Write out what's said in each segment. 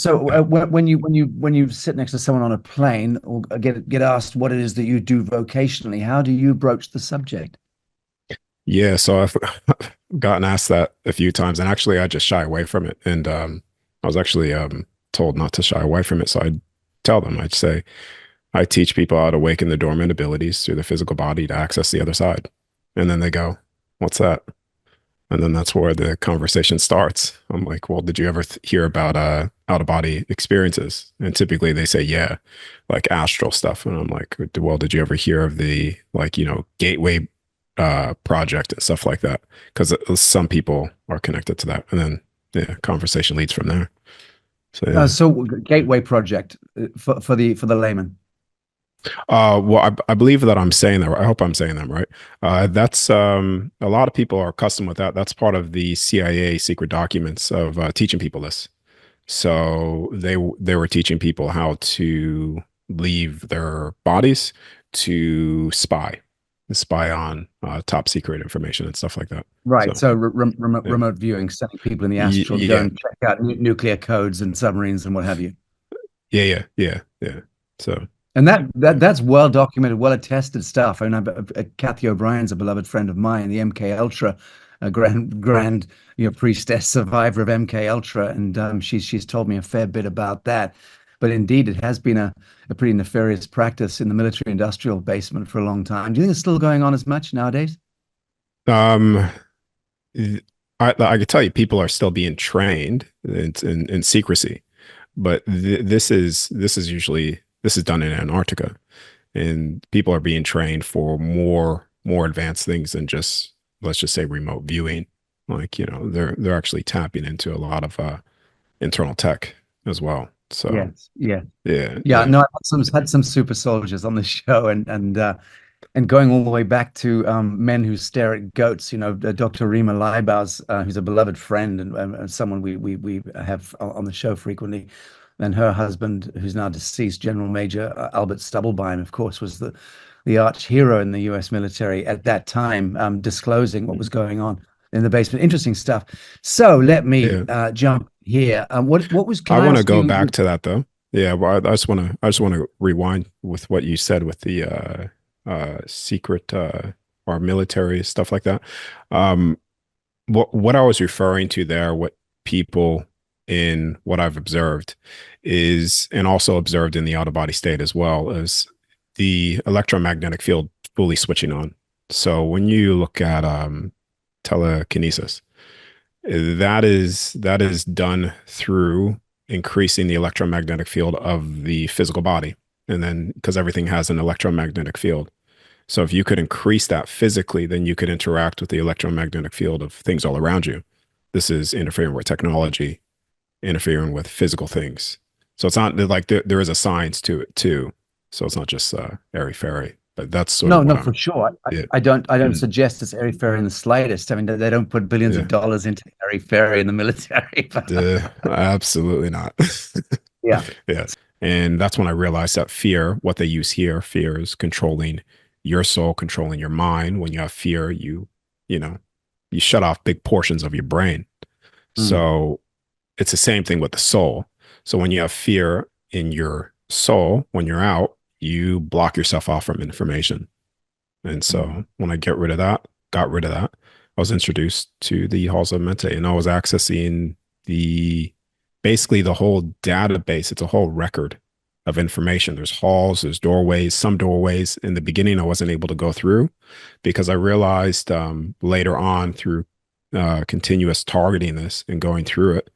So when you sit next to someone on a plane or get asked what it is that you do vocationally, how do you broach the subject? Yeah, so I've gotten asked that a few times, and actually, I just shy away from it. And I was actually told not to shy away from it, so I'd tell them, I'd say, I teach people how to awaken the dormant abilities through the physical body to access the other side. And then they go, "What's that?" And then that's where the conversation starts. I'm like, "Well, did you ever hear about out of body experiences?" And typically they say, "Yeah, like astral stuff." And I'm like, "Well, did you ever hear of the like gateway project and stuff like that?" Because some people are connected to that, and then yeah, conversation leads from there. So yeah. So Gateway Project for the layman. Well, I believe that I'm saying that. I hope I'm saying that right. That's a lot of people are accustomed with that. That's part of the CIA secret documents of teaching people this. So they were teaching people how to leave their bodies to spy on top secret information and stuff like that. Right. So So remote yeah, remote viewing, sending people in the astral to go yeah, and check out nuclear codes and submarines and what have you. yeah. So And that yeah. that that's well documented, well attested stuff. I mean, Kathy O'Brien's a beloved friend of mine, the MK Ultra, a grand priestess survivor of MK Ultra, and she's told me a fair bit about that. But indeed, it has been a pretty nefarious practice in the military industrial basement for a long time. Do you think it's still going on as much nowadays? Um, I could tell you people are still being trained in secrecy, but this is usually this is done in Antarctica, and people are being trained for more advanced things than just let's just say remote viewing. Like they're actually tapping into a lot of internal tech as well. So Yes, yeah. yeah, Yeah, yeah, no, I had some super soldiers on the show, and going all the way back to Men Who Stare at Goats. Dr. Rima Leibau's, who's a beloved friend and someone we have on the show frequently, and her husband, who's now deceased, General Major Albert Stubblebine, of course, was the arch hero in the U.S. military at that time, disclosing what was going on in the basement. Interesting stuff. So let me yeah. jump here. What was? Can I I want to ask go you? back to that though. Yeah, well, I just want to rewind with what you said with the secret or military stuff like that. Um, what I was referring to there, what people in what I've observed is, and also observed in the out of body state as well, is the electromagnetic field fully switching on. So when you look at telekinesis, that is done through increasing the electromagnetic field of the physical body. And then because everything has an electromagnetic field. So if you could increase that physically, then you could interact with the electromagnetic field of things all around you. This is interfering with technology, interfering with physical things. So it's not like there is a science to it too. So it's not just airy fairy, but that's sort of No, what no, for I'm. sure. I, Yeah, I don't I don't mm, suggest it's airy fairy in the slightest. I mean, they don't put billions of yeah. dollars into airy fairy in the military. Absolutely not. Yeah. Yeah. And that's when I realized that fear, what they use here, fear is controlling your soul, controlling your mind. When you have fear, you know, you shut off big portions of your brain. Mm, So it's the same thing with the soul. So when you have fear in your soul, when you're out, you block yourself off from information. And mm, so when I got rid of that, I was introduced to the halls of Amenti, and I was accessing the basically the whole database. It's a whole record of information. There's halls, there's doorways, some doorways. In the beginning, I wasn't able to go through because I realized later on through continuous targeting this and going through it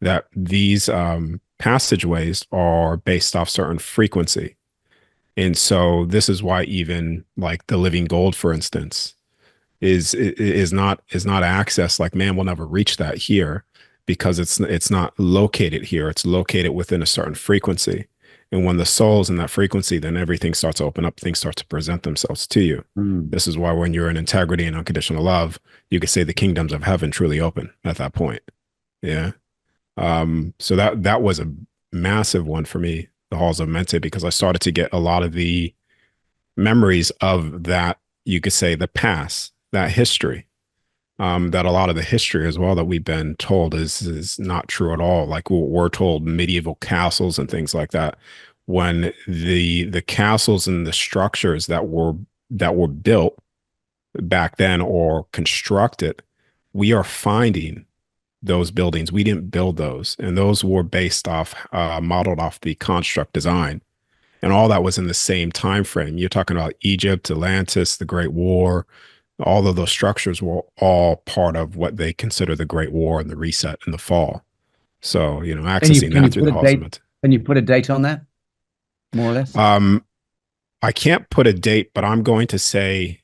that these passageways are based off certain frequency. And so this is why even like the living gold, for instance, is not accessed. Like man will never reach that here because it's not located here. It's located within a certain frequency. And when the soul's in that frequency, then everything starts to open up, things start to present themselves to you. mm. This is why when you're in integrity and unconditional love, you could say the kingdoms of heaven truly open at that point. Yeah. So that was a massive one for me, the halls of Mente, because I started to get a lot of the memories of that, you could say the past, that history. that a lot of the history as well that we've been told is not true at all. Like we're told medieval castles and things like that, when the castles and the structures that were built back then or constructed, we are finding those buildings. We didn't build those, and those were based off, modeled off the construct design, and all that was in the same time frame. You're talking about Egypt, Atlantis, the Great War. All of those structures were all part of what they consider the Great War and the reset and the fall. So, accessing Can that you through put the a halls of date? Amenti. Can you put a date on that, more or less? I can't put a date, but I'm going to say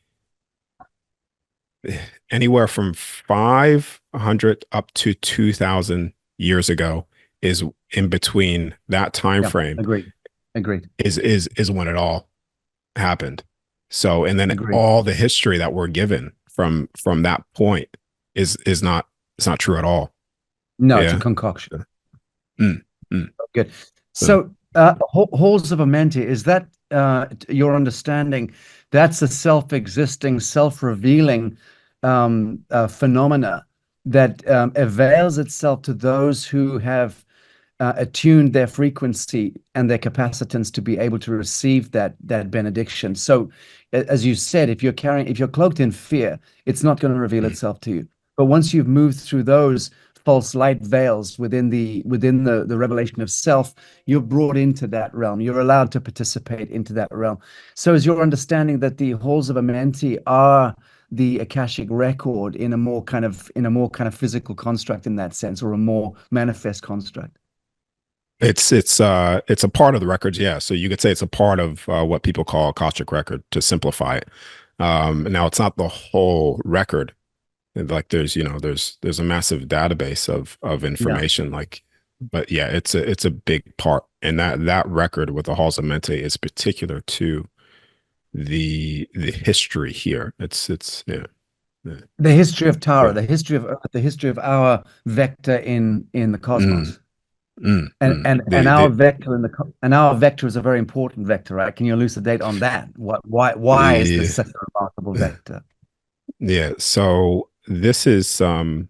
anywhere from 500 up to 2000 years ago is in between that time Yeah, frame agreed. Agreed. is when it all happened. So, and then Agreed. all the history that we're given from that point is not, it's not true at all. No, it's a Yeah. concoction. Mm, mm. Good. So So, halls of Amenti, is that your understanding? That's a self-existing, self-revealing phenomena that avails itself to those who have attuned their frequency and their capacitance to be able to receive that benediction. So, as you said, if you're cloaked in fear, it's not going to reveal mm. itself to you. But once you've moved through those false light veils within the revelation of self, you're brought into that realm. You're allowed to participate into that realm. So, is your understanding that the halls of Amenti are the Akashic record in a more kind of physical construct in that sense, or a more manifest construct? It's a part of the records, yeah. So you could say it's a part of what people call a Akashic record to simplify it. Now it's not the whole record. Like there's a massive database of Yeah. information. Like, but yeah, it's a big part, and that record with the halls of Mente is particular to the history here. It's yeah, yeah. The history of Tara, But the history of Earth, the history of our vector in the mm, cosmos. And mm. and our vector and our vector is a very important vector, right? Can you elucidate on that? Why is this the such a remarkable vector? yeah. So this is all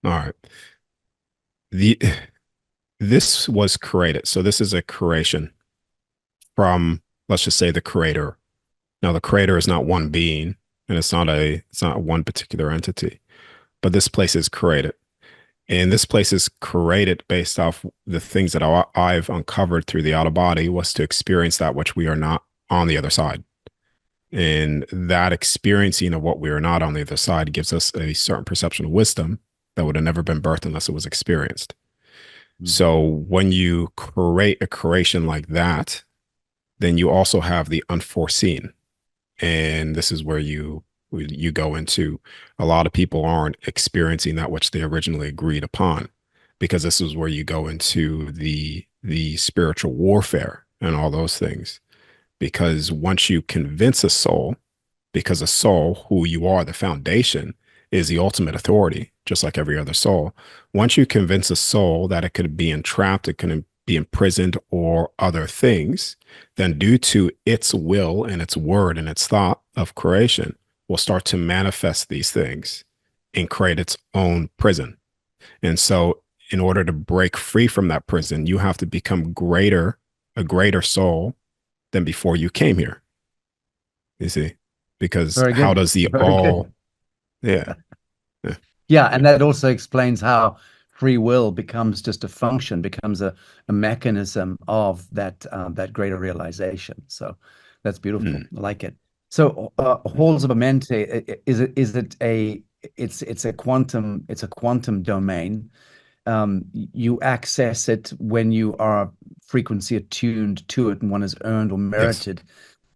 right. The This was created. So this is a creation from, let's just say, the creator. Now the creator is not one being, and it's not one particular entity, but this place is created. And this place is created based off the things that I've uncovered through the outer body was to experience that which we are not on the other side. And that experiencing of what we are not on the other side gives us a certain perception of wisdom that would have never been birthed unless it was experienced. Mm. So when you create a creation like that, then you also have the unforeseen. And this is where you go into, a lot of people aren't experiencing that which they originally agreed upon, because this is where you go into the spiritual warfare and all those things. Because once you convince a soul, because a soul, who you are, the foundation, is the ultimate authority, just like every other soul. Once you convince a soul that it could be entrapped, it can be imprisoned or other things, then due to its will and its word and its thought of creation, will start to manifest these things and create its own prison. And so in order to break free from that prison, you have to become a greater soul than before you came here. You see? Because Very how good. does the Very good. all, yeah, yeah, Yeah, and that also explains how free will becomes just a function, becomes a mechanism of that greater realization. So that's beautiful. mm, I like it. So halls of Amenti, is it a it's a quantum domain. You access it when you are frequency attuned to it, and one has earned or yes. merited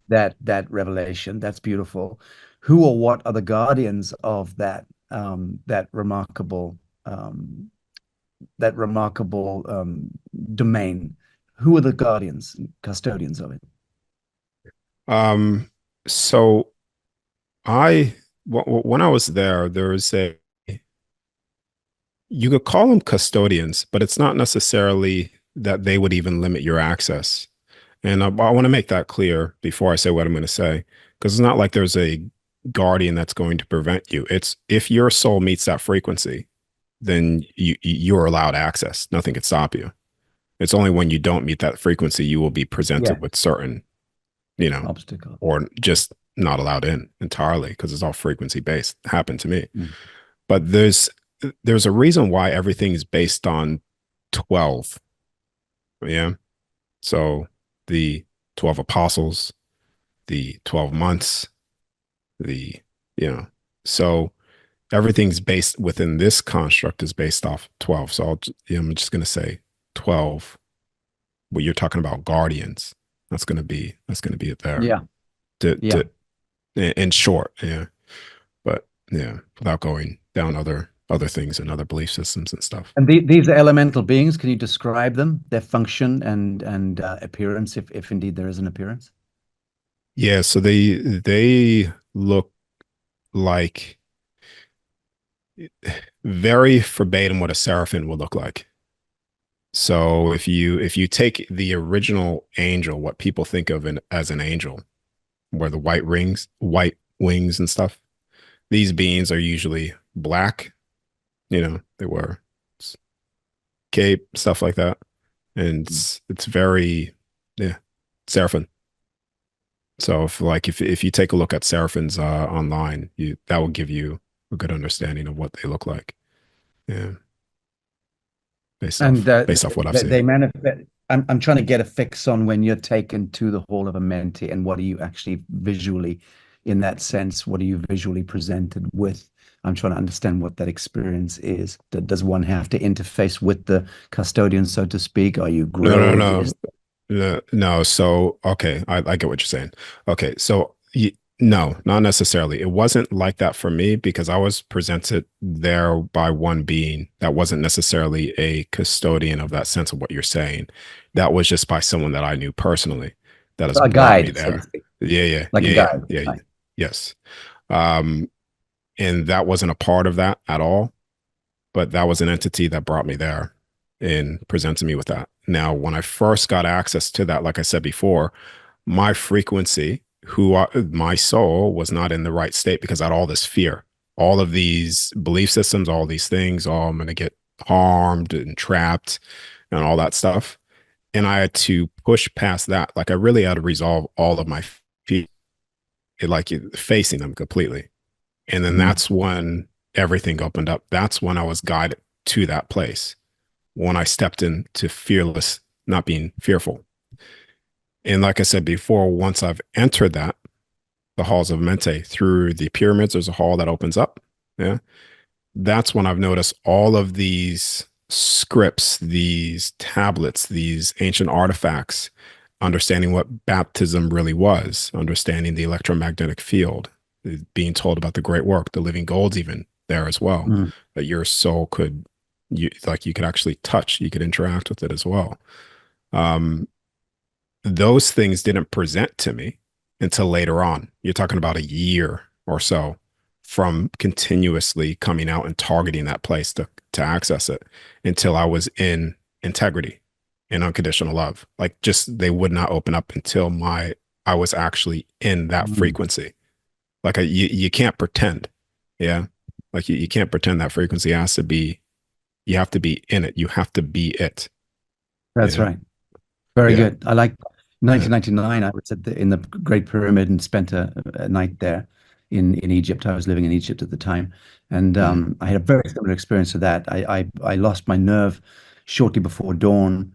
that revelation. That's beautiful. Who or what are the guardians of that remarkable domain? Who are the guardians, custodians of it? Um, so I, when I was there, there was you could call them custodians, but it's not necessarily that they would even limit your access. And I want to make that clear before I say what I'm going to say, because it's not like there's guardian that's going to prevent you. It's if your soul meets that frequency, then you're allowed access. Nothing can stop you. It's only when you don't meet that frequency you will be Yeah. presented with certain, you know, Obstacle. or just not allowed in entirely because it's all frequency based. It happened to me. Mm. But there's a reason why everything is based on 12. Yeah. So the 12 apostles, the 12 months, the, you know, so everything's based within this construct is based off 12. So I'm just going to say 12. What you're talking about guardians. That's going to be it there. Yeah. To, Yeah. to, in short, yeah. But yeah, without going down other things and other belief systems and stuff. And these are elemental beings. Can you describe them, their function and appearance, if indeed there is an appearance? Yeah, so they look like very verbatim what a seraphim would look like. So if you take the original angel, what people think of as an angel, where the white wings and stuff, these beings are usually black. They wear cape, stuff like that, and it's very, yeah, seraphim. So if you take a look at seraphims online, that will give you a good understanding of what they look like. Yeah, based And off based off what I've they seen. manifest. I'm trying to get a fix on when you're taken to the Hall of Amenti, and what are you actually visually, in that sense, what are you visually presented with? I'm trying to understand what that experience is. Does one have to interface with the custodian, so to speak? Are you No, no, grilled? no. No, no. So, okay, I get what you're saying. Okay, so no, not necessarily. It wasn't like that for me because I was presented there by one being that wasn't necessarily a custodian of that sense of what you're saying. That was just by someone that I knew personally that has A brought me guide, so to there. speak, Yeah, yeah, like a yeah, yeah, guide. yeah, yeah. Right. Yes. Um, and that wasn't a part of that at all, but that was an entity that brought me there and presented me with that. Now, when I first got access to that, like I said before, my frequency, my soul was not in the right state because I had all this fear, all of these belief systems, all these things, oh, I'm going to get harmed and trapped and all that stuff. And I had to push past that. Like I really had to resolve all of my fear, like facing them completely. And then Mm. that's when everything opened up. That's when I was guided to that place. When I stepped into fearless, not being fearful. And like I said before, once I've entered the halls of Mente through the pyramids, there's a hall that opens up. Yeah. That's when I've noticed all of these scripts, these tablets, these ancient artifacts, understanding what baptism really was, understanding the electromagnetic field, being told about the great work, the living gold's even there as well, Mm. that your soul you could actually touch, you could interact with it as well. Um, those things didn't present to me until later on. You're talking about a year or so from continuously coming out and targeting that place to access it until I was in integrity and unconditional love. Like just they would not open up until I was actually in that Mm. frequency. Like you can't pretend. Yeah. Like you can't pretend that frequency has to be, you have to be in it. You have to be it. That's Yeah. right. Very Yeah. good. I like Yeah. 1999. I was in the Great Pyramid and spent a night there in Egypt. I was living in Egypt at the time, and Mm. I had a very similar experience to that. I lost my nerve shortly before dawn.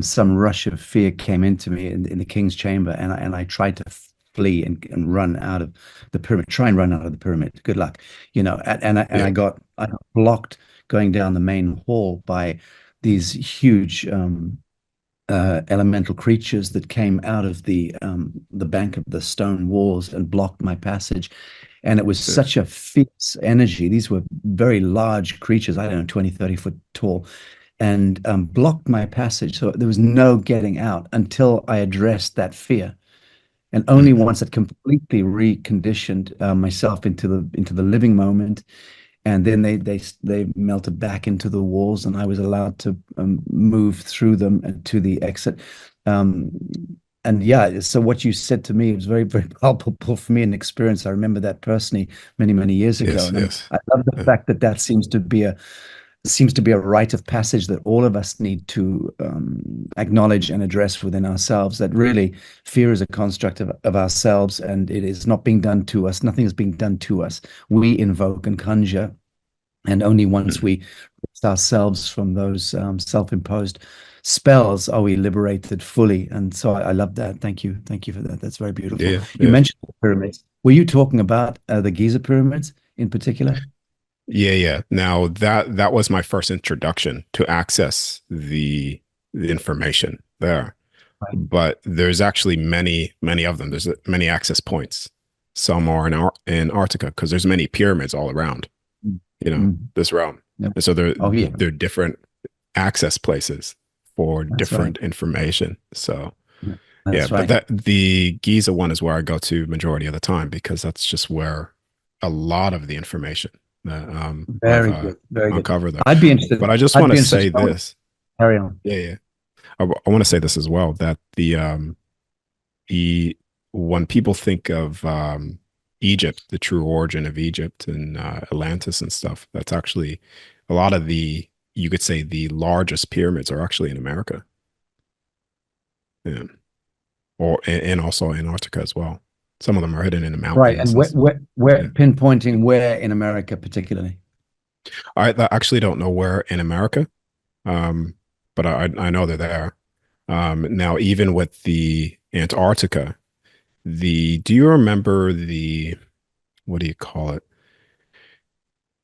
Some rush of fear came into me in the king's chamber, and I tried to flee and run out of the pyramid. Try and run out of the pyramid. Good luck, and Yeah. I got blocked going down the main hall by these huge elemental creatures that came out of the bank of the stone walls and blocked my passage. And it was Yeah. such a fierce energy. These were very large creatures, I don't know, 20, 30 foot tall, and blocked my passage. So there was no getting out until I addressed that fear. And only Mm. once I'd completely reconditioned myself into the living moment, and then they melted back into the walls, and I was allowed to move through them and to the exit. Um, and yeah, so what you said to me was very, very palpable for me, an experience. I remember that personally many, many years ago. Yes, And yes. I love the fact that that seems to be a rite of passage that all of us need to acknowledge and address within ourselves. That really fear is a construct of ourselves, and it is not being done to us. Nothing is being done to us. We invoke and conjure, and only once Mm. we release ourselves from those self-imposed spells are we liberated fully. And so I love that. Thank you for that. That's very beautiful. Yeah, You yeah. mentioned the pyramids. Were you talking about the Giza pyramids in particular? Yeah, yeah. Now that was my first introduction to access the information there. Right. But there's actually many of them. There's many access points. Some are in Antarctica because there's many pyramids all around, Mm. this realm. Yep. And so Oh yeah, they're different access places for that's right. different information. So Yeah, yeah, that's but right. that the Giza one is where I go to majority of the time because that's just where a lot of the information that I've Very good, very good. uncovered there. I'd be interested. But I just I'd want be to interested. say this. Carry on. Yeah, yeah. I want to say this as well that the when people think of Egypt, the true origin of Egypt and Atlantis and stuff, that's actually a lot of you could say the largest pyramids are actually in America. Yeah. And also Antarctica as well. Some of them are hidden in the Right, and mountains and stuff. where Yeah. pinpointing where in America particularly? I actually don't know where in America, um, but I know they're there. Now, even with the Antarctica, do you remember what do you call it?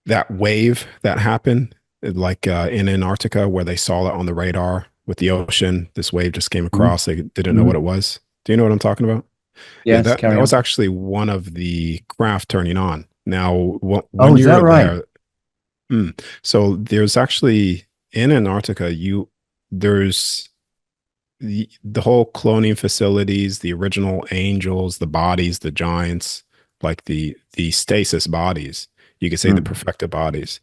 That wave that happened, like in Antarctica, where they saw it on the radar with the ocean. This wave just came Mhm, across. They didn't know mhm. what it was. Do you know what I'm talking about? Yeah, Yes, that carry was on. actually one of the craft turning on. Now, Oh, when is you that were right? there, so there's actually in Antarctica, there's the whole cloning facilities, the original angels, the bodies, the giants, like the stasis bodies. You could say the Mm. perfected bodies.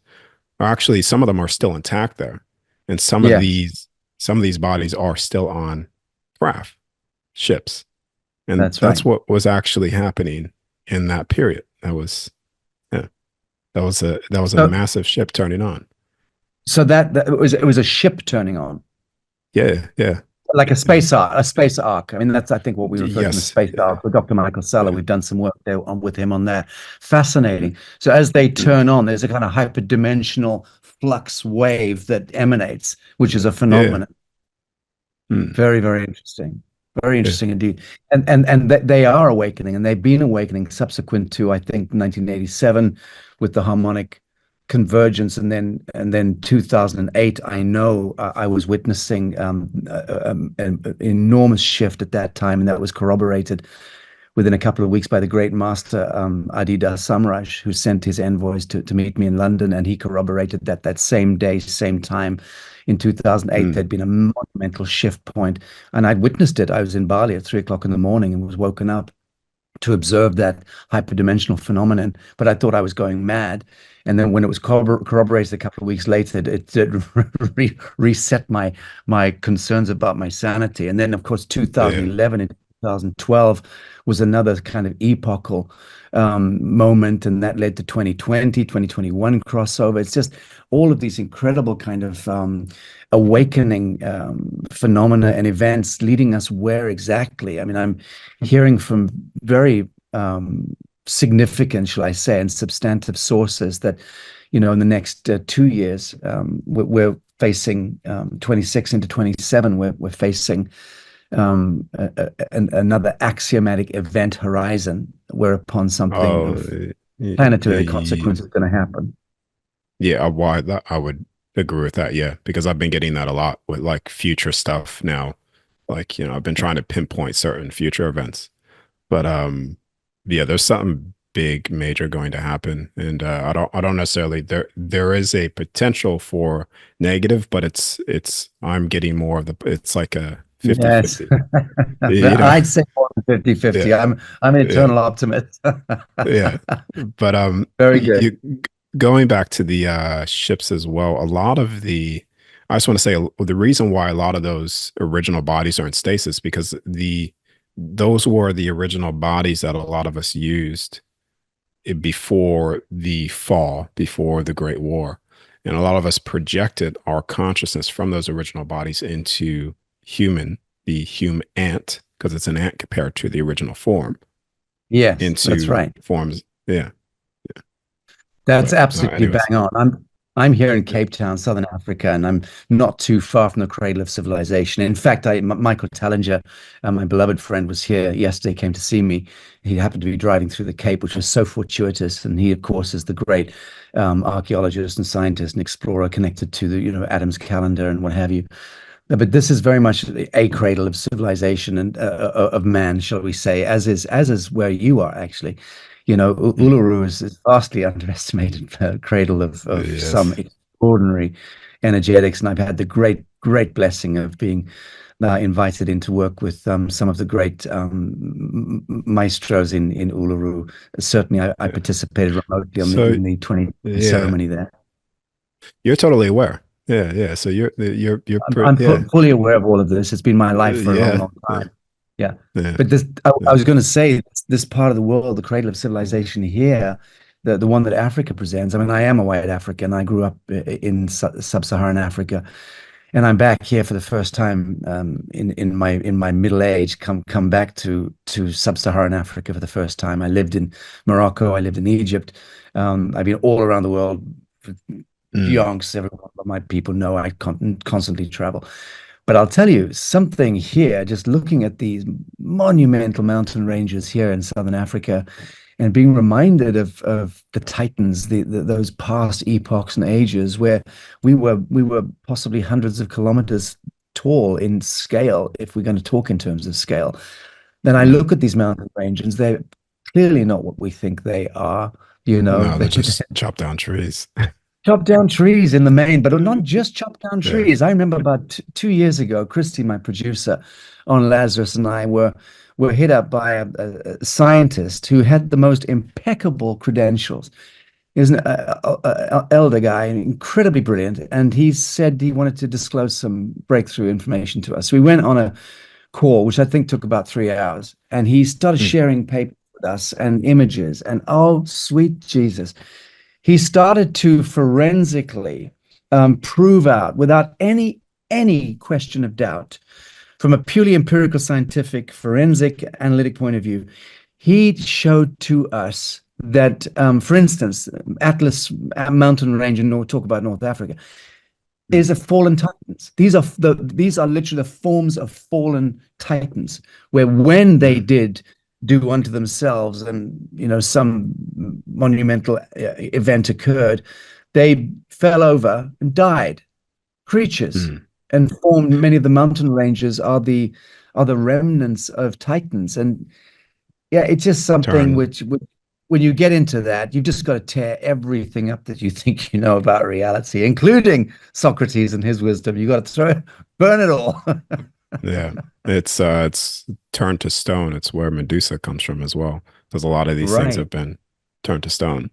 Are actually, some of them are still intact there, and Yes, some of these bodies are still on craft ships, and that's right. that's what was actually happening in that period. Yeah, that was a So, massive ship turning on. so that it was a ship turning on, Yeah, yeah, like a yeah. space arc, a space arc. I mean, that's I think what we refer to in the Yes, space yeah, arc with Dr. Michael Salla. yeah. We've done some work there with him on that. Fascinating. Mm, So as they mm, turn on, there's a kind of hyperdimensional flux wave that emanates, which is a yeah, phenomenon. mm, Very, very interesting. Very yeah, interesting indeed. And they are awakening, and they've been awakening subsequent to, I think, 1987 with the harmonic convergence, and then 2008. I know I was witnessing an enormous shift at that time, and that was corroborated within a couple of weeks by the great master Adida Samraj, who sent his envoys to meet me in London, and he corroborated that that same day, same time in 2008, mm, there'd been a monumental shift point, and I'd witnessed it. I was in Bali at 3 o'clock in the morning and was woken up to observe that hyperdimensional phenomenon, but I thought I was going mad. And then when it was corroborated a couple of weeks later, it did reset my concerns about my sanity. And then, of course, yeah. 2011 and 2012 was another kind of epochal moment, and that led to 2020, 2021 crossover. It's just all of these incredible kind of awakening phenomena and events leading us where exactly? I mean, I'm hearing from very significant, shall I say, and substantive sources that, in the next 2 years, we're facing 26 into 27, we're facing another axiomatic event horizon, whereupon something Oh, of yeah, planetary consequence is going to happen. yeah. Why that I would agree with that. Yeah, because I've been getting that a lot with like future stuff now. Like, I've been trying to pinpoint certain future events, but yeah, there's something big, major going to happen, and I don't necessarily there is a potential for negative, but I'm getting more of it's like a fifty Yes. fifty. You know, I'd say more than 50-50. yeah, I'm an yeah. eternal optimist. Yeah, but Very good. going back to the ships as well, a lot of I just want to say the reason why a lot of those original bodies are in stasis because those were the original bodies that a lot of us used before the fall, before the Great War. And a lot of us projected our consciousness from those original bodies into human, the human ant, because it's an ant compared to the original form, Yes, that's into right. forms. Yeah. Yeah. That's But no, absolutely anyways. bang on. I'm here in Yeah. Cape Town, Southern Africa, and I'm not too far from the cradle of civilization. In fact, Michael Tallinger, my beloved friend, was here yesterday, came to see me. He happened to be driving through the Cape, which was so fortuitous. And he, of course, is the great archaeologist and scientist and explorer connected to the, Adam's calendar and what have you. But this is very much a cradle of civilization and of man, shall we say, as is where you are actually. Mm. Uluru is vastly underestimated cradle of some Yes. extraordinary energetics, and I've had the great blessing of being invited in to work with some of the great maestros in Uluru. Certainly, I Yeah. participated remotely So in the 20 yeah, ceremony there. you're totally aware. Yeah, yeah. So you're I'm, pretty I'm yeah. fully aware of all of this. It's been my life for a long, Yeah. long Yeah. time. Yeah. Yeah. But I Yeah. was going to say this part of the world, the cradle of civilization here, the one that Africa presents. I mean, I am a white African. I grew up in sub-Saharan Africa, and I'm back here for the first time in my middle age. Come back to sub-Saharan Africa for the first time. I lived in Morocco. I lived in Egypt. I've been all around the world. Mm. Yonks, everyone of my people know I constantly travel. But I'll tell you something here, just looking at these monumental mountain ranges here in Southern Africa and being reminded of the Titans, those past epochs and ages where we were possibly hundreds of kilometers tall in scale, if we're going to talk in terms of scale. Then I Mm. look at these mountain ranges, they're clearly not what we think they are. No, they're They're just chop down trees. chop down trees in the main, but not just chop down Yeah. trees. I remember about 2 years ago, Christy, my producer on Lazarus, and I were hit up by a scientist who had the most impeccable credentials. He was an elder guy, incredibly brilliant, and he said he wanted to disclose some breakthrough information to us. We went on a call, which I think took about 3 hours, and he started Mm. sharing papers with us and images, and oh, sweet Jesus, he started to forensically prove out without any question of doubt from a purely empirical scientific forensic analytic point of view. He showed to us that for instance, Atlas mountain range, and we'll talk about North Africa, Mm. is a fallen titans. These are literally the forms of fallen titans, where when they Mm. did do unto themselves, and some monumental event occurred, they fell over and died. Creatures Mm. and formed many of the mountain ranges are the remnants of titans, and yeah, it's just something Turn. which when you get into that, you've just got to tear everything up that you think you know about reality, including Socrates and his wisdom. You got to burn it all. Yeah. It's turned to stone. It's where Medusa comes from as well. Because a lot of these things Right, have been turned to stone,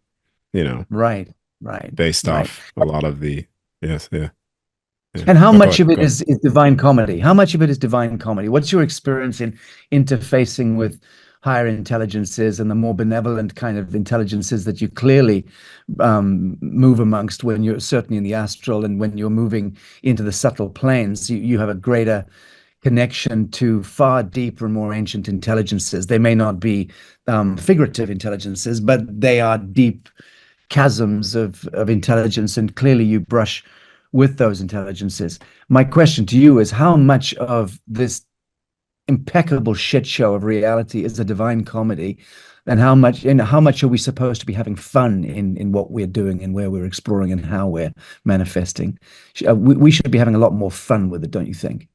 you know, right, right, based right. off a lot of the yes, yeah. Yeah. And how But go much ahead, of it go ahead. is divine comedy? How much of it is divine comedy? What's your experience in interfacing with higher intelligences and the more benevolent kind of intelligences that you clearly move amongst when you're certainly in the astral, and when you're moving into the subtle planes, you have a greater connection to far deeper and more ancient intelligences. They may not be figurative intelligences, but they are deep chasms of intelligence, and clearly you brush with those intelligences. My question to you is, how much of this impeccable shit show of reality is a divine comedy, and how much are we supposed to be having fun in what we're doing and where we're exploring and how we're manifesting? We should be having a lot more fun with it, don't you think?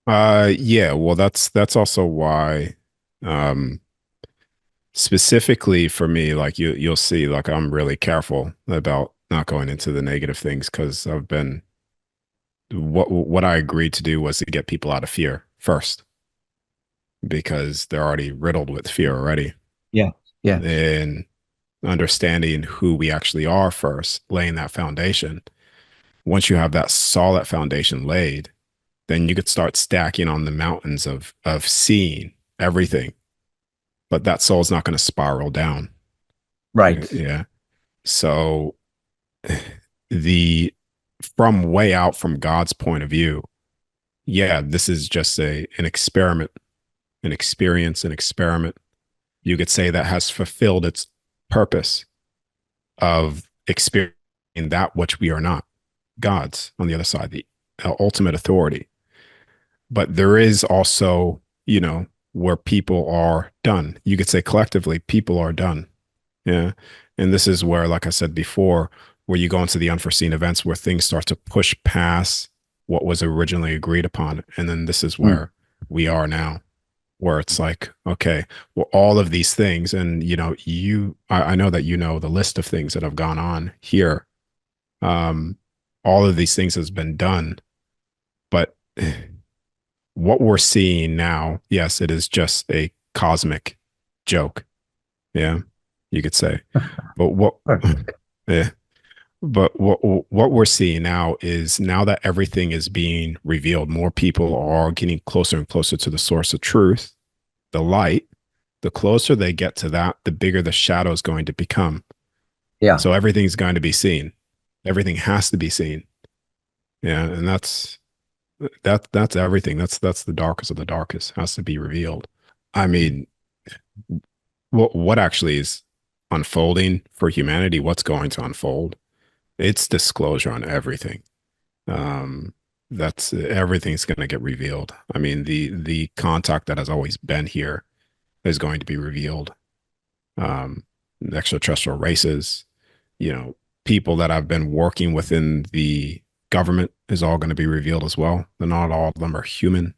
Yeah, well that's also why um specifically for me, like you'll see, like I'm really careful about not going into the negative things because I've been what I agreed to do was to get people out of fear first because they're already riddled with fear already. Yeah, yeah, And understanding who we actually are first, laying that foundation. Once you have that solid foundation laid, then you could start stacking on the mountains of seeing everything. But that soul's not going to spiral down. Right. Yeah. So the from way out from God's point of view, yeah, this is just a an experiment, an experience, an experiment. You could say that has fulfilled its purpose of experiencing that which we are not, God's on the other side, the ultimate authority. But there is also, where people are done. You could say collectively, people are done. Yeah. And this is where, like I said before, where you go into the unforeseen events where things start to push past what was originally agreed upon. And then this is Mm. where we are now, where it's like, okay, well, all of these things, and I know that you know the list of things that have gone on here. Um, all of these things has been done, but what we're seeing now, yes, it is just a cosmic joke. Yeah, you could say. But what yeah. But what we're seeing now is now that everything is being revealed, more people are getting closer and closer to the source of truth, the light. The closer they get to that, the bigger the shadow is going to become. Yeah. So everything's going to be seen. Everything has to be seen. Yeah, and that's everything. That's the darkest of the darkest has to be revealed. I mean, what actually is unfolding for humanity? What's going to unfold? It's disclosure on everything. That's everything's going to get revealed. I mean, the contact that has always been here is going to be revealed. The extraterrestrial races, people that have been working within the government is all going to be revealed as well. And not all of them are human.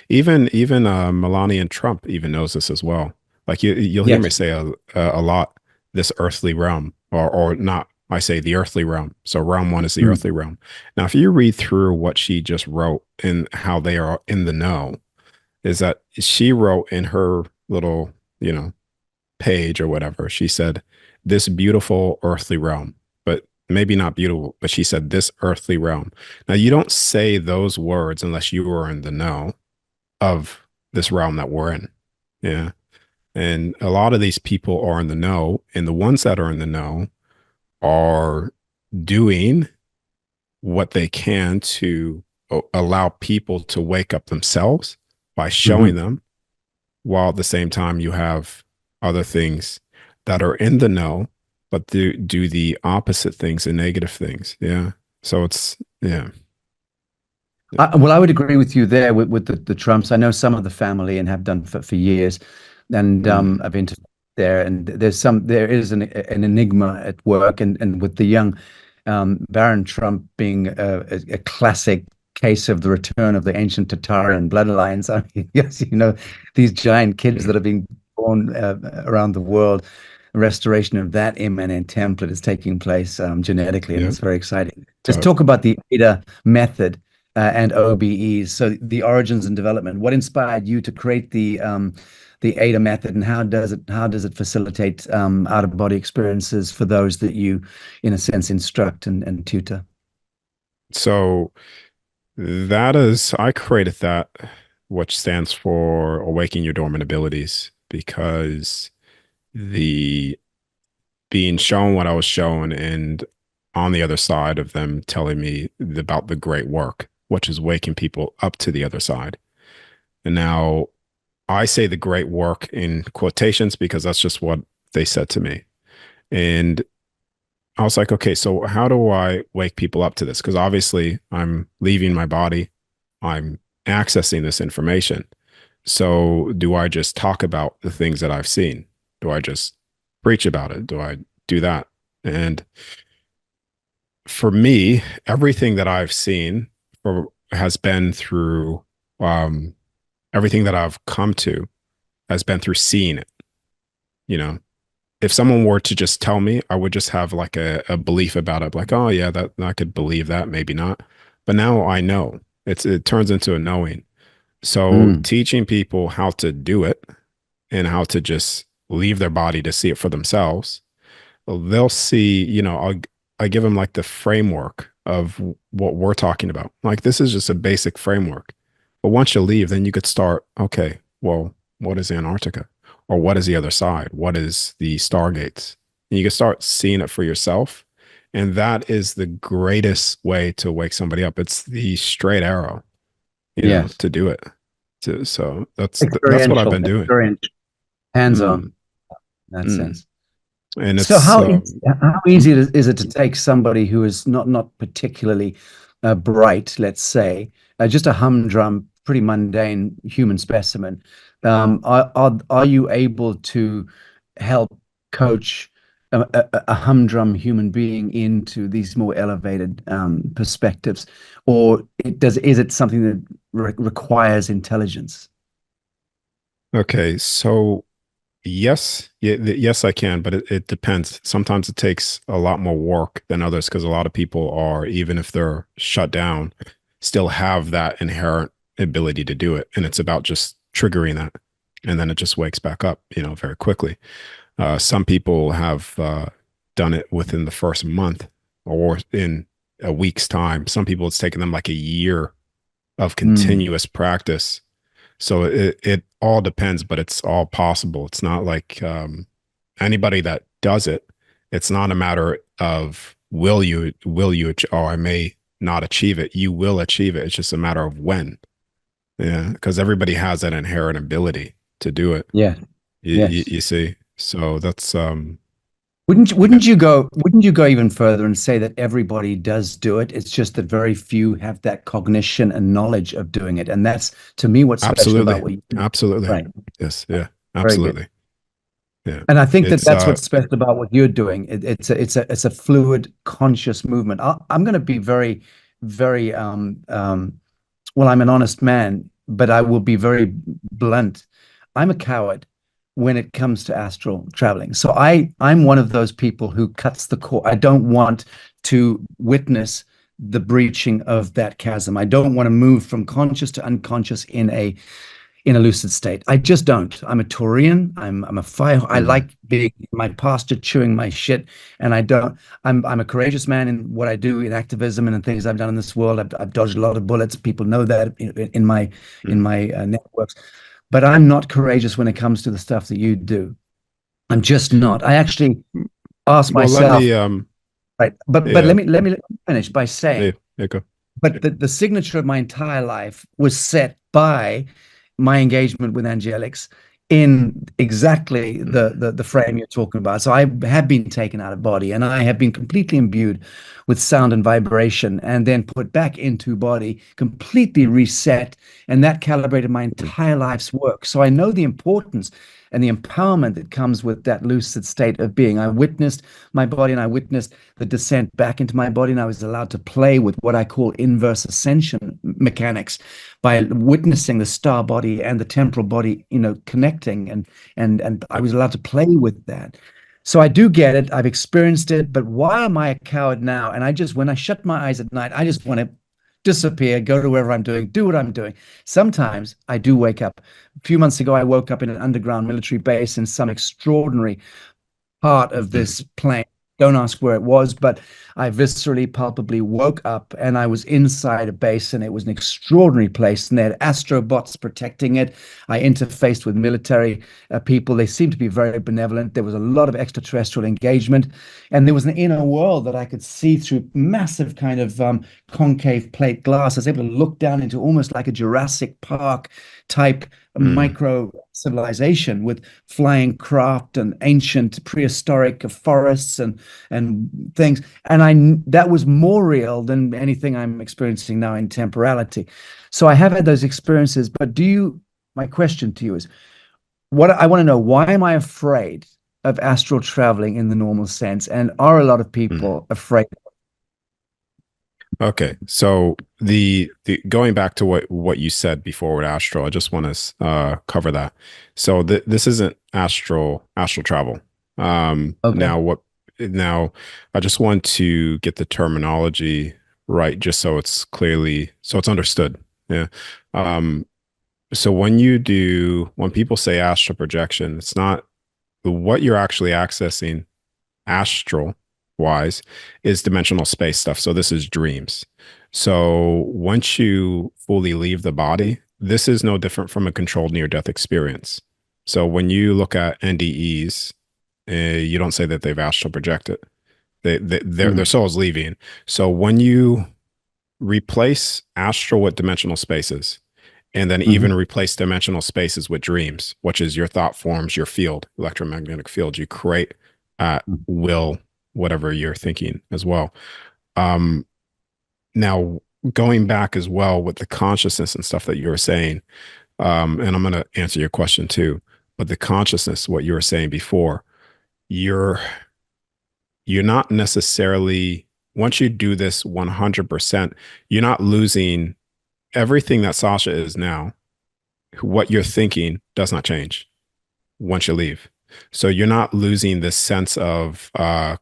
Even Melania and Trump even knows this as well. Like you'll hear me Yes. say a lot, this earthly realm, or not. I say the earthly realm. So realm one is the Mm. earthly realm. Now, if you read through what she just wrote and how they are in the know, is that she wrote in her little, page or whatever. She said, "This beautiful earthly realm," but maybe not beautiful, but she said, "This earthly realm." Now, you don't say those words unless you are in the know of this realm that we're in. Yeah. And a lot of these people are in the know, and the ones that are in the know are doing what they can to allow people to wake up themselves by showing Hmm. them, while at the same time you have other things that are in the know but do the opposite things and negative things. Yeah. So it's yeah. Well, I would agree with you there with the Trumps. I know some of the family and have done for years, and Mm, I've been to there, and there is an enigma at work, and with the young Baron Trump being a classic case of the return of the ancient Tatarian bloodlines. I mean, yes, these giant kids yeah. that are being born around the world. Restoration of that immanent template is taking place genetically, and Yeah. it's very exciting. Let's So talk about the ADA method and OBEs. So the origins and development. What inspired you to create the ADA method, and how does it facilitate out of body experiences for those that you, in a sense, instruct and tutor? so that is I created that, which stands for awaken your dormant abilities, because the being shown what I was shown, and on the other side of them telling me about the great work, which is waking people up to the other side. And now I say the great work in quotations because that's just what they said to me. And I was like, okay, so how do I wake people up to this? Because obviously I'm leaving my body, I'm accessing this information. So do I just talk about the things that I've seen? Do I just preach about it? Do I do that? And for me, everything that I've seen has been through um, everything that I've come to has been through seeing it. You know, if someone were to just tell me, I would just have like a belief about it, like, oh yeah, that I could believe that, maybe not. But now I know it turns into a knowing. So Mm. teaching people how to do it and how to just leave their body to see it for themselves, they'll see, I give them like the framework of what we're talking about. Like this is just a basic framework. But once you leave, then you could start, okay, well, what is Antarctica? Or what is the other side? What is the Stargates? And you can start seeing it for yourself. And that is the greatest way to wake somebody up. It's the straight arrow, Yes. to do it. So that's what I've Experiential, been doing. experiential, hands-on Mm, in that mm. sense. And So it's how easy is it to take somebody who is not particularly bright, let's say, just a humdrum, pretty mundane human specimen? Are you able to help coach a humdrum human being into these more elevated perspectives, or is it something that requires intelligence? okay. So yes, yeah, yes, I can, but it depends. Sometimes it takes a lot more work than others because a lot of people are, even if they're shut down, still have that inherent ability to do it. And it's about just triggering that. And then it just wakes back up, very quickly. Some people have done it within the first month or in a week's time. Some people, it's taken them like a year of Mm, continuous practice. So it all depends, but it's all possible. It's not like anybody that does it. It's not a matter of will you or I may not achieve it. You will achieve it. It's just a matter of when. Yeah, because everybody has that inherent ability to do it. yeah, yes. You see. So that's Wouldn't yeah, wouldn't you go even further and say that everybody does do it? It's just that very few have that cognition and knowledge of doing it. And that's to me what's special about absolutely, what you do. absolutely. Right. Yes, yeah, Very good. absolutely. Yeah. And I think that It's that's what's special about what you're doing. It's a fluid, conscious movement. I'm going to be very, very well, I'm an honest man, but I will be very blunt. I'm a coward when it comes to astral traveling. So I'm one of those people who cuts the cord. I don't want to witness the breaching of that chasm. I don't want to move from conscious to unconscious in a lucid state. I just don't. I'm a Taurian. I'm a fire. I mm, like being in my pasture, chewing my shit, and I don't. I'm a courageous man in what I do in activism and in things I've done in this world. I've dodged a lot of bullets. People know that in mm. my networks, but I'm not courageous when it comes to the stuff that you do. I'm just not. I actually ask Well, let myself, me right? But yeah, let me finish by yeah, saying, yeah, go. but the signature of my entire life was set by my engagement with angelics in exactly Mm, the frame you're talking about. So I have been taken out of body and I have been completely imbued with sound and vibration and then put back into body, completely reset, and that calibrated my mm, entire life's work. So I know the importance and the empowerment that comes with that lucid state of being. I witnessed my body and I witnessed the descent back into my body, and I was allowed to play with what I call inverse ascension mechanics by witnessing the star body and the temporal body, connecting, and I yep. was allowed to play with that. So I do get it. I've experienced it, but why am I a coward now? And when I shut my eyes at night, I just want to disappear, go to wherever I'm doing, do what I'm doing. Sometimes I do wake up. A few months ago, I woke up in an underground military base in some extraordinary part of Mm, this plane. Don't ask where it was, but I viscerally, palpably woke up and I was inside a base, and it was an extraordinary place. And they had astrobots protecting it. I interfaced with military people. They seemed to be very benevolent. There was a lot of extraterrestrial engagement, and there was an inner world that I could see through massive kind of concave plate glass. I was able to look down into almost like a Jurassic Park type mm, micro civilization with flying craft and ancient prehistoric forests and things. And that was more real than anything I'm experiencing now in temporality. So I have had those experiences, but my question to you is, what I want to know, why am I afraid of astral traveling in the normal sense? And are a lot of mm. people afraid? Okay, so the going back to what you said before with astral, I just want to cover that. So this isn't astral travel. Okay. Now I just want to get the terminology right, just so it's understood. Yeah. Um, so when people say astral projection, it's not what you're actually accessing astral. wise is dimensional space stuff. So this is dreams. So once you fully leave the body, this is no different from a controlled near death experience. So when you look at NDEs, you don't say that they've astral projected. Their Mm, soul is leaving. So when you replace astral with dimensional spaces, and then even hmm replace dimensional spaces with dreams, which is your thought forms, your field, electromagnetic field. You create at will whatever you're thinking as well. Um, Now, going back as well with the consciousness and stuff that you were saying, and I'm going to answer your question too, but the consciousness, what you were saying before, you're you're not necessarily once you do this 100%, you're not losing everything that Sasha is now. What you're thinking does not change once you leave. So you're not losing this sense of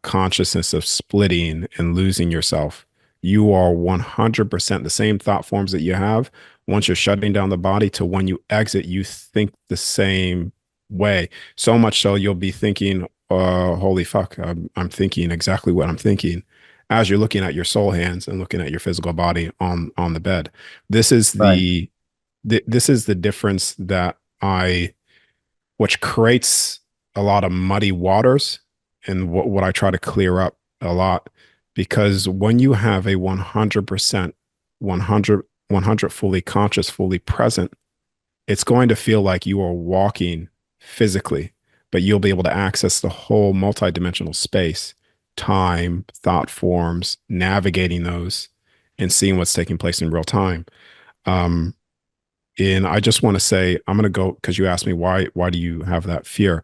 consciousness of splitting and losing yourself. You are 100% the same thought forms that you have. Once you're shutting down the body to when you exit, you think the same way. So much so you'll be thinking, holy fuck, I'm thinking exactly what I'm thinking as you're looking at your soul hands and looking at your physical body on the bed. This is right. this is the difference that which creates a lot of muddy waters and what I try to clear up a lot because when you have a 100%, 100 fully conscious, fully present, it's going to feel like you are walking physically, but you'll be able to access the whole multidimensional space, time, thought forms, navigating those and seeing what's taking place in real time. Um, and I just want to say, I'm going to go because you asked me why do you have that fear?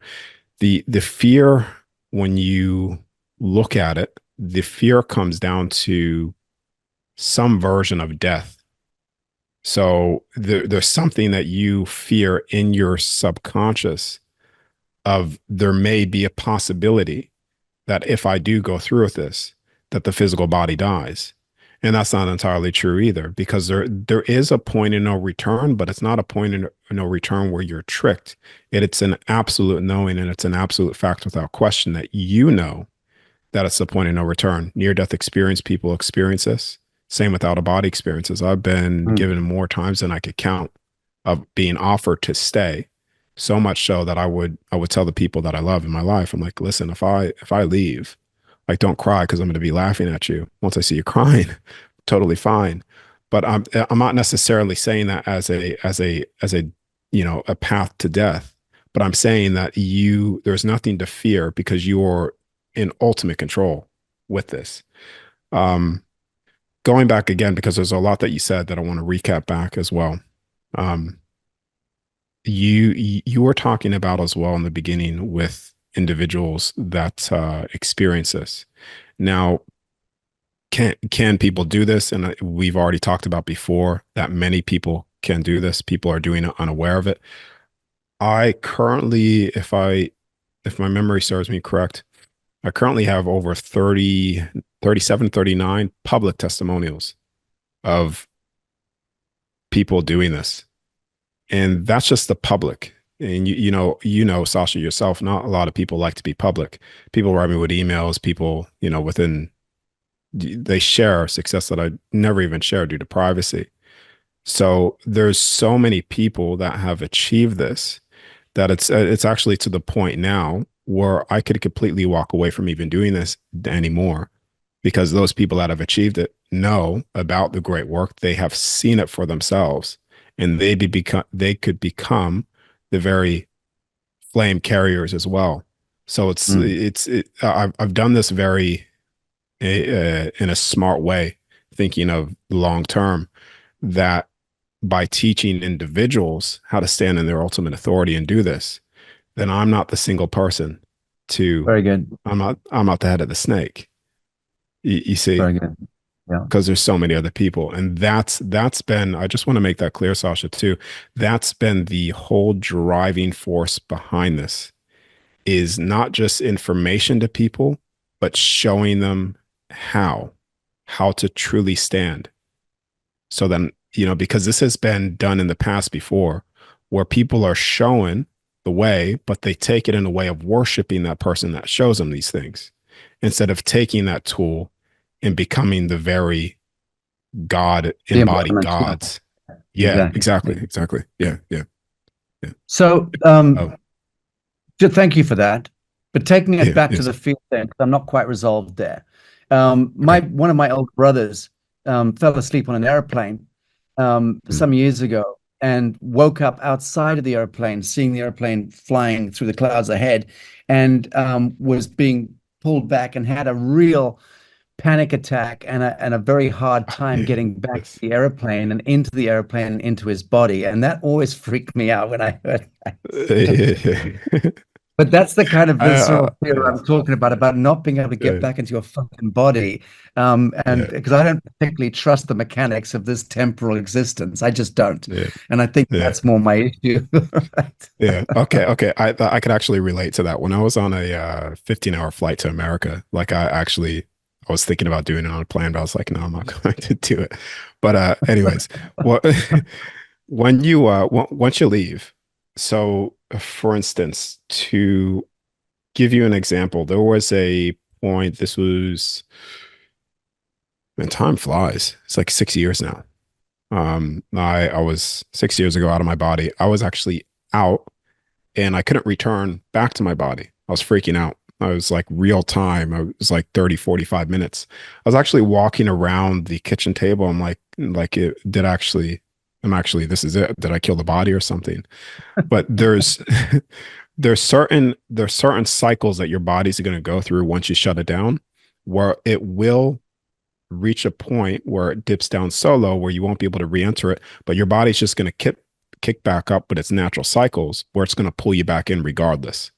The fear when you look at it, the fear comes down to some version of death. So there's something that you fear in your subconscious of there may be a possibility that if I do go through with this, that the physical body dies. And that's not entirely true either, because there is a point in no return, but it's not a point in no return where you're tricked. It's an absolute knowing and it's an absolute fact without question that you know that it's the point of no return. Near death experience people experience this. Same with out of body experiences. I've been Mm, given more times than I could count of being offered to stay. So much so that I would tell the people that I love in my life, I'm like, listen, if I leave, like don't cry because I'm going to be laughing at you. Once I see you crying, totally fine. But I'm not necessarily saying that as a a path to death. But I'm saying that there's nothing to fear because you're in ultimate control with this. Um, Going back again because there's a lot that you said that I want to recap back as well. Um, you were talking about as well in the beginning with individuals that experience this. Now, can people do this? And we've already talked about before that many people can do this. People are doing it unaware of it. I currently, if my memory serves me correct, I currently have over 30, 37, 39 public testimonials of people doing this. And that's just the public. And Sasha yourself, not a lot of people like to be public. People write me with emails, people, within they share success that I never even share due to privacy. So there's so many people that have achieved this that it's actually to the point now where I could completely walk away from even doing this anymore because those people that have achieved it know about the great work. They have seen it for themselves and they could become the very flame carriers as well. So mm, I've done this very in a smart way, thinking of long term that by teaching individuals how to stand in their ultimate authority and do this, then I'm not the single person to very good. I'm not the head of the snake. You see, Very good. Yeah. because there's so many other people. And that's been, I just want to make that clear, Sasha, too. That's been the whole driving force behind this is not just information to people, but showing them how, how to truly stand. So then, because this has been done in the past before, where people are showing the way, but they take it in a way of worshiping that person that shows them these things. instead of taking that tool and becoming the very God The embodied embodiment. Yeah, gods. Yeah, exactly. exactly, exactly. Yeah, yeah, yeah. So, Oh, thank you for that. But taking it yeah, back to yes. the field then, 'cause I'm not quite resolved there. Okay. My one of my older brothers fell asleep on an airplane Mm, some years ago and woke up outside of the airplane, seeing the airplane flying through the clouds ahead, and was being pulled back and had a real panic attack and a very hard time yeah, getting back to yes. the airplane and into the airplane and into his body. And that always freaked me out when I heard that. Yeah. But that's the kind of visceral fear Yes. I'm talking about not being able to get Yeah, back into your fucking body. And yeah, because I don't particularly trust the mechanics of this temporal existence. I just don't. yeah, And I think yeah. that's more my issue. Right. Yeah. Okay. Okay. I could actually relate to that. When I was on a 15-hour flight to America, like I was thinking about doing it on a plane, but I was like, no, I'm not going to do it. But anyways, what when you once you leave, so for instance, to give you an example, there was a point, this was, man, time flies. It's like 6 years now. I was 6 years ago out of my body. I was actually out and I couldn't return back to my body. I was freaking out. I was like real time. I was like 30, 45 minutes. I was actually walking around the kitchen table. I'm like it did actually, I'm actually, this is it. Did I kill the body or something? But there's certain cycles that your body's going to go through once you shut it down, where it will reach a point where it dips down so low where you won't be able to re-enter it, but your body's just going to kick back up with its natural cycles where it's going to pull you back in regardless.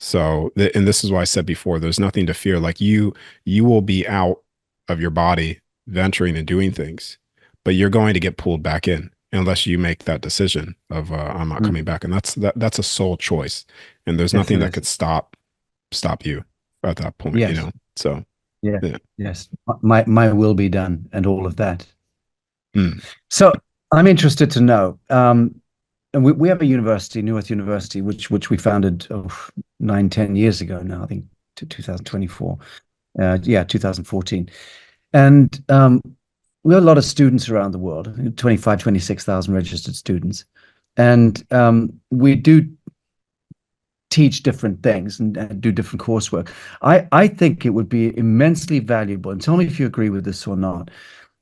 So, and this is why I said before, there's nothing to fear. Like you will be out of your body venturing and doing things, but you're going to get pulled back in unless you make that decision of I'm not coming Mm. back. And that's a soul choice. And there's Yes, nothing it that is. could stop you at that point, you Yes. know? So, Yeah. yeah. Yes. My will be done and all of that. Mm, So I'm interested to know. And we have a university, Newark University, which we founded 9, 10 years ago now, I think to 2024. Yeah, 2014. And we have a lot of students around the world, 25, 26,000 registered students. And we do teach different things and do different coursework. I think it would be immensely valuable, and tell me if you agree with this or not,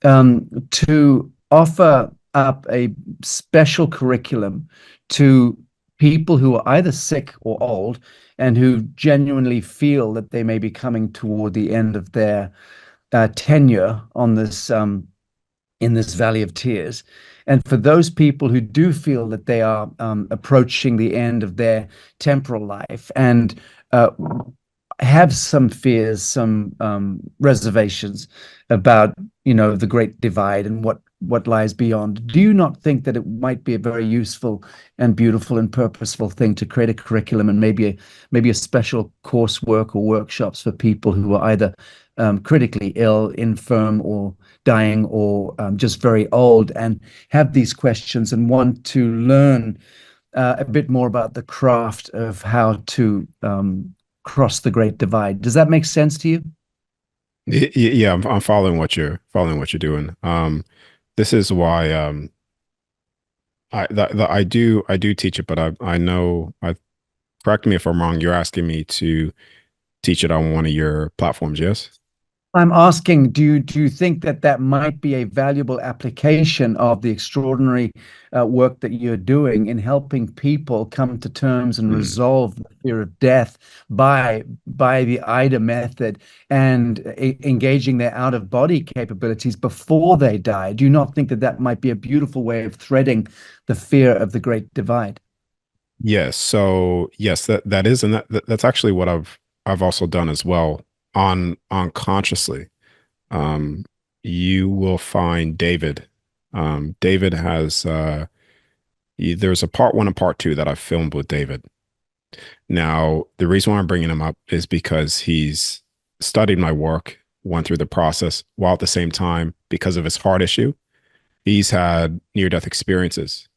to offer up a special curriculum to people who are either sick or old and who genuinely feel that they may be coming toward the end of their tenure on this in this valley of tears. And for those people who do feel that they are approaching the end of their temporal life and uh, have some fears, some reservations about, the Great Divide and what lies beyond. Do you not think that it might be a very useful and beautiful and purposeful thing to create a curriculum and maybe a special coursework or workshops for people who are either critically ill, infirm, or dying, or just very old, and have these questions and want to learn a bit more about the craft of how to cross the Great Divide? Does that make sense to you? yeah, I'm following what you're doing. This is why I do teach it, but I know I correct me if I'm wrong. You're asking me to teach it on one of your platforms, yes? I'm asking, do you think that that might be a valuable application of the extraordinary work that you're doing in helping people come to terms and Mm. resolve the fear of death by the IDA method and engaging their out of body capabilities before they die? Do you not think that that might be a beautiful way of threading the fear of the Great Divide? Yes. So yes, that is, and that's actually what I've also done as well on consciously. Um, you will find David. David has there's a part one and part two that I've filmed with David. Now, the reason why I'm bringing him up is because he's studied my work, went through the process, while at the same time, because of his heart issue, he's had near-death experiences.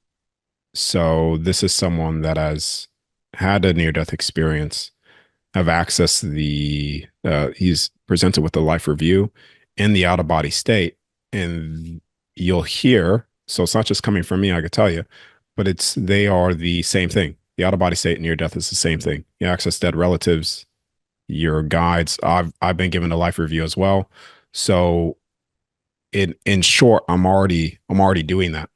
So this is someone that has had a near-death experience, have accessed the he's presented with the life review in the out of body state, and you'll hear. So it's not just coming from me, I could tell you, but it's they are the same thing. The out of body state and near death is the same thing. You access dead relatives, your guides. I've been given a life review as well. So in short, I'm already doing that.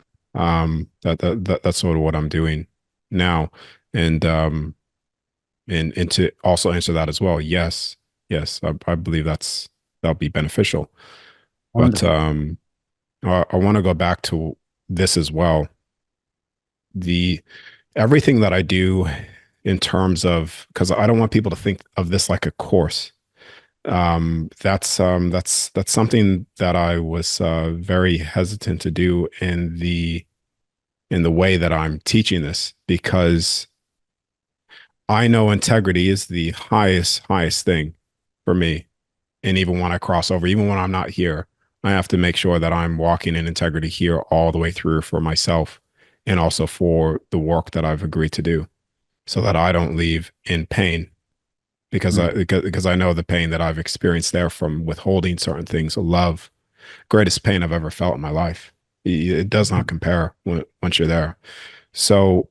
That's sort of what I'm doing now, and and to also answer that as well, yes, yes, I believe that'll be beneficial. But Wonderful. I want to go back to this as well. The everything that I do in terms of, because I don't want people to think of this like a course. That's something that I was very hesitant to do in the way that I'm teaching this, because I know integrity is the highest thing for me. And even when I cross over, even when I'm not here, I have to make sure that I'm walking in integrity here all the way through for myself and also for the work that I've agreed to do, so that I don't leave in pain, because Mm. because I know the pain that I've experienced there from withholding certain things, love, greatest pain I've ever felt in my life. It does not compare once you're there. So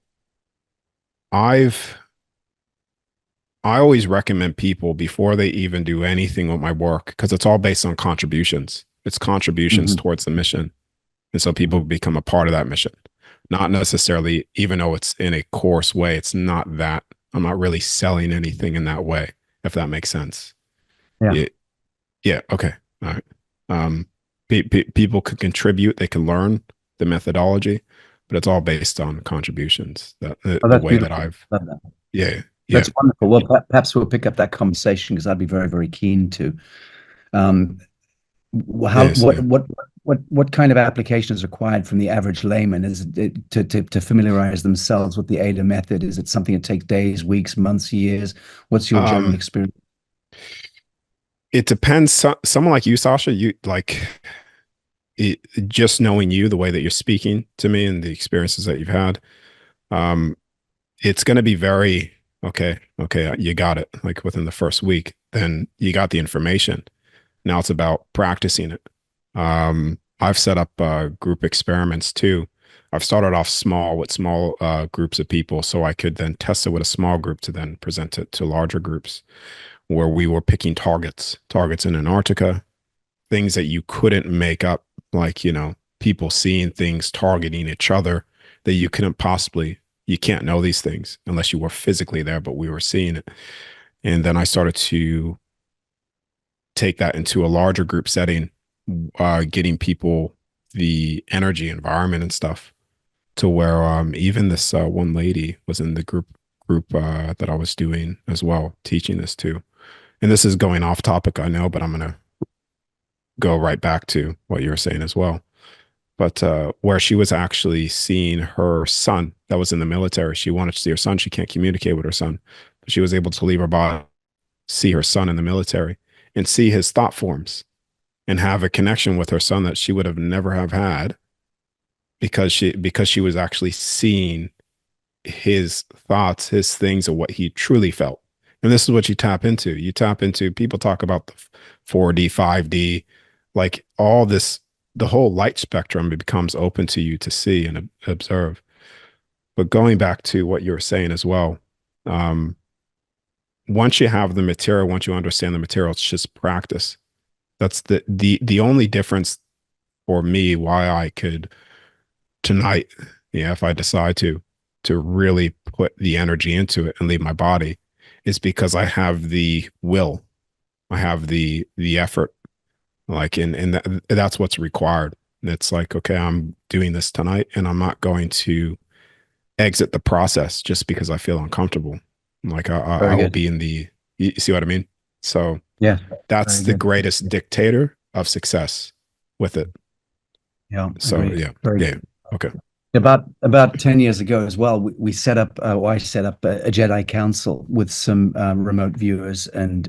I've I always recommend people before they even do anything with my work, because it's all based on contributions. It's contributions Mhm. towards the mission. And so people Mhm. become a part of that mission. Not necessarily, even though it's in a course way, it's not that. I'm not really selling anything in that way, if that makes sense. Yeah. Yeah. Yeah. Okay. All right. Um, people can contribute, they can learn the methodology, but it's all based on contributions. That Oh, the that's way that beautiful. I've, Love that. yeah, yeah. That's wonderful. Well, perhaps we'll pick up that conversation because I'd be very, very keen to. Um, how Yes, yeah. what kind of application is required from the average layman? Is it to familiarize themselves with the ADA method? Is it something that takes days, weeks, months, years? What's your general Um, experience? it depends. Someone like you, Sasha, you like it, just knowing you, the way that you're speaking to me and the experiences that you've had. Um, it's going to be very okay. Okay, you got it. Like within the first week, then you got the information. Now it's about practicing it. I've set up group experiments too. I've started off small with small groups of people, so I could then test it with a small group to then present it to larger groups, where we were picking targets in Antarctica, things that you couldn't make up, like, people seeing things targeting each other that you couldn't possibly, you can't know these things unless you were physically there, but we were seeing it. And then I started to take that into a larger group setting, getting people the energy environment and stuff, to where even this one lady was in the group that I was doing as well, teaching this to. And this is going off topic, I know, but I'm gonna go right back to what you were saying as well. But where she was actually seeing her son that was in the military. She wanted to see her son. She can't communicate with her son, but she was able to leave her body, see her son in the military, and see his thought forms, and have a connection with her son that she would have never have had, because she was actually seeing his thoughts, his things, and what he truly felt. And this is what you tap into. You tap into, people talk about the 4D, 5D, like all this, the whole light spectrum becomes open to you to see and observe. But going back to what you were saying as well, um, once you have the material, once you understand the material, it's just practice. That's the only difference for me, why I could tonight, yeah, if I decide to really put the energy into it and leave my body, is because I have the will, I have the effort, like, and that's what's required. And it's like, okay, I'm doing this tonight, and I'm not going to exit the process just because I feel uncomfortable. Like I Very will good. be in the, you see what I mean? So Yeah. that's Very the good. greatest dictator of success with it. Yeah. So Agreed. yeah, Very yeah, good. okay. About 10 years ago as well, we set up, or I set up a Jedi Council with some remote viewers and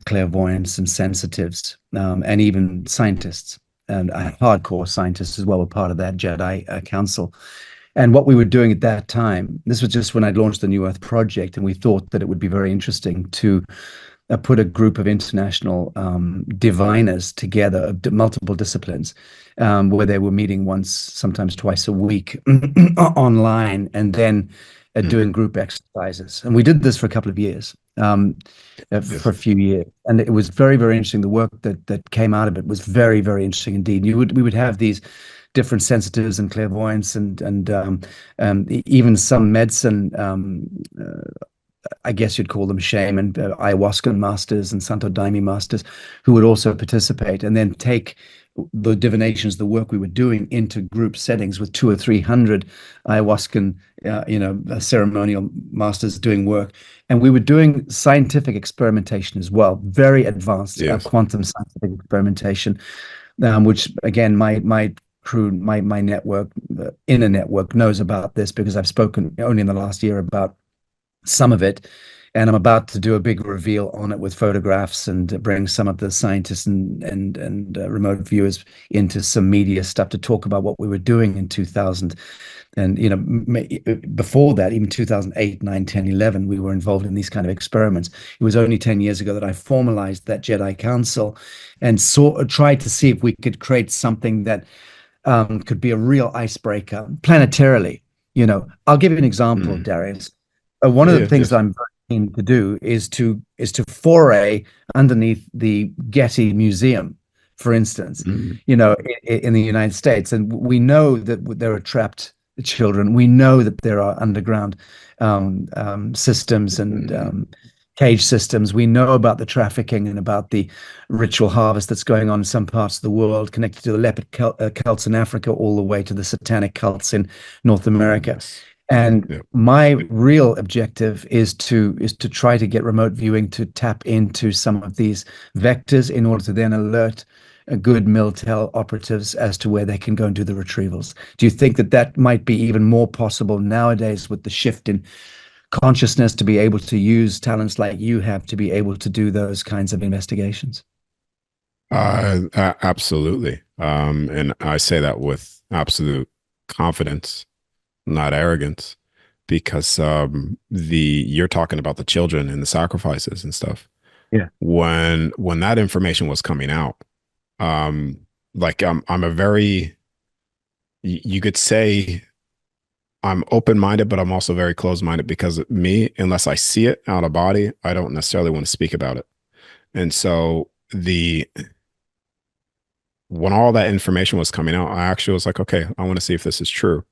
clairvoyants and sensitives, and even scientists and hardcore scientists as well were part of that Jedi Council. And what we were doing at that time, this was just when I'd launched the New Earth Project, and we thought that it would be very interesting to put a group of international diviners together of multiple disciplines, where they were meeting once, sometimes twice a week online, and then doing group exercises. And we did this for a couple of years, for a few years, and it was very, very interesting. The work that came out of it was very, very interesting indeed. We would have these different sensitives and clairvoyants and even some medicine. I guess you'd call them shaman, ayahuasca masters and Santo Daime masters, who would also participate and then take the divinations, the work we were doing, into group settings with 200 or 300 ayahuascan, ceremonial masters doing work. And we were doing scientific experimentation as well, very advanced quantum scientific experimentation, which again, my crew, my network, inner network knows about this because I've spoken only in the last year about some of it, and I'm about to do a big reveal on it with photographs and bring some of the scientists and remote viewers into some media stuff to talk about what we were doing in 2000. And before that, even 2008, 9, 10, 11, we were involved in these kind of experiments. It was only 10 years ago that I formalized that Jedi Council and tried to see if we could create something that could be a real icebreaker planetarily. I'll give you an example, Darius. One of the things that I'm very keen to do is to foray underneath the Getty Museum, for instance, in the United States. And we know that there are trapped children. We know that there are underground systems and cage systems. We know about the trafficking and about the ritual harvest that's going on in some parts of the world, connected to the leopard cults in Africa, all the way to the satanic cults in North America. And my real objective is to try to get remote viewing to tap into some of these vectors in order to then alert good Miltel operatives as to where they can go and do the retrievals. Do you think that might be even more possible nowadays with the shift in consciousness, to be able to use talents like you have to be able to do those kinds of investigations? Absolutely. And I say that with absolute confidence, not arrogance, because you're talking about the children and the sacrifices and stuff. Yeah. When that information was coming out, like I'm a very, you could say I'm open-minded, but I'm also very closed-minded, because me, unless I see it out of body, I don't necessarily want to speak about it. And so when all that information was coming out, I actually was like, okay, I want to see if this is true.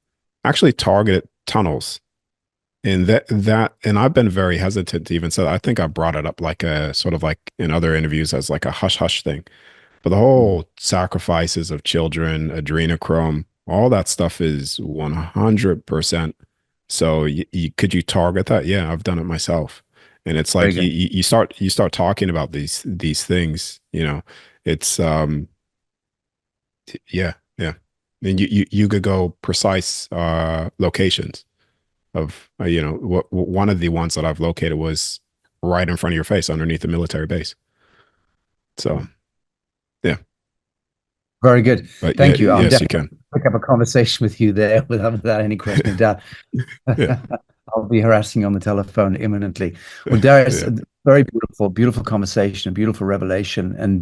Actually targeted tunnels, and and I've been very hesitant to even say, I think I brought it up like a sort of like in other interviews as like a hush hush thing, but the whole sacrifices of children, adrenochrome, all that stuff is 100%. So could you target that? Yeah, I've done it myself. And it's like you start talking about these things, it's yeah. And you could go precise locations of one of the ones that I've located was right in front of your face underneath the military base. So yeah. Very good. But Thank you. I'll yes, you definitely can. pick up a conversation with you there without any question of doubt. Yeah. I'll be harassing you on the telephone imminently. Well, Darius, very beautiful conversation, a beautiful revelation. And